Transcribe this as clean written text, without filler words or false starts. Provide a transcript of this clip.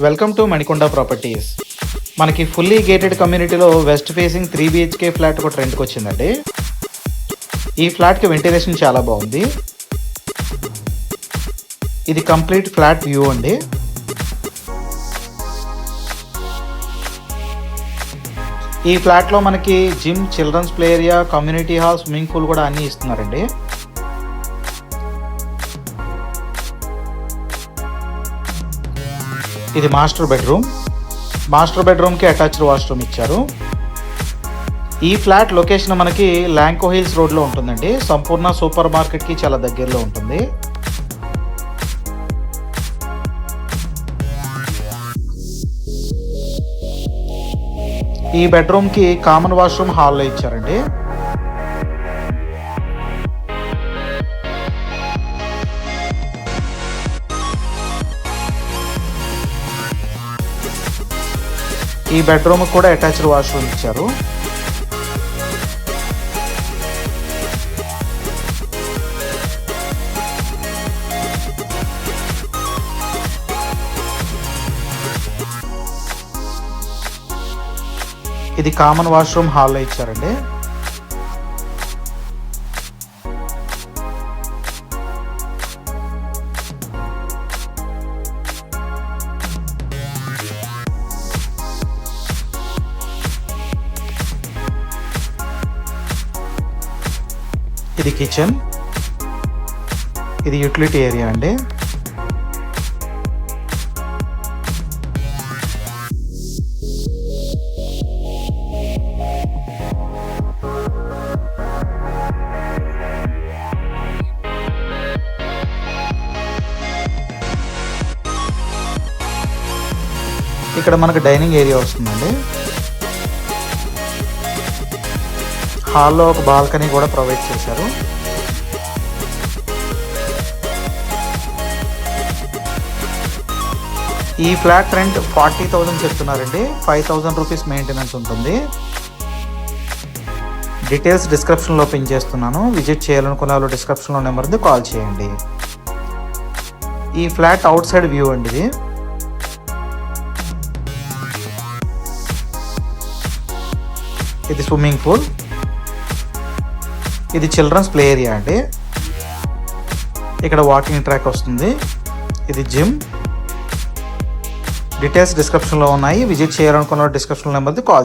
Welcome to Manikonda properties. మనకి fully gated కమ్యూనిటీలో west facing 3 BHK flat ఒక రెంట్కి వచ్చిందండి. ఈ ఫ్లాట్కి వెంటిలేషన్ చాలా బాగుంది. ఇది కంప్లీట్ ఫ్లాట్ వ్యూ అండి. ఈ ఫ్లాట్లో మనకి gym, children's play area, community hall, swimming pool కూడా అన్నీ ఇస్తున్నారండి. ఇది మాస్టర్ బెడ్రూమ్కి అటాచ్డ్ వాష్రూమ్ ఇచ్చారు. ఈ ఫ్లాట్ లొకేషన్ మనకి ల్యాంకో హిల్స్ రోడ్లో ఉంటుందండి. సంపూర్ణ సూపర్ మార్కెట్కి చాలా దగ్గరలో ఉంటుంది. ఈ బెడ్రూమ్కి కామన్ వాష్రూమ్ హాల్లో ఇచ్చారండి. ఈ బెడ్రూమ్ కూడా అటాచ్డ్ వాష్రూమ్ ఇచ్చారు. ఇది కామన్ వాష్రూమ్ హాల్లో ఇచ్చారండి. ఇది కిచెన్, ఇది యూటిలిటీ ఏరియా అండి. ఇక్కడ మనకు డైనింగ్ ఏరియా వస్తుందండి. హాల్లో ఒక బాల్కనీ కూడా ప్రొవైడ్ చేశారు. ఈ ఫ్లాట్ రెంట్ 40,000 చెప్తున్నారండి. 5,000 రూపీస్ మెయింటెనెన్స్ ఉంటుంది. డీటెయిల్స్ డిస్క్రిప్షన్లో పిన్ చేస్తున్నాను. విజిట్ చేయాలనుకునే వాళ్ళు డిస్క్రిప్షన్లో నెంబర్ ఉంది, కాల్ చేయండి. ఈ ఫ్లాట్ అవుట్ సైడ్ వ్యూ అండి. ఇది స్విమ్మింగ్ పూల్, ఇది చిల్డ్రన్స్ ప్లే ఏరియా అండి. ఇక్కడ వాకింగ్ ట్రాక్ వస్తుంది. ఇది జిమ్. డీటెయిల్స్ డిస్క్రిప్షన్లో ఉన్నాయి. విజిట్ చేయాలనుకున్న డిస్క్రిప్షన్ నెంబర్ది కాల్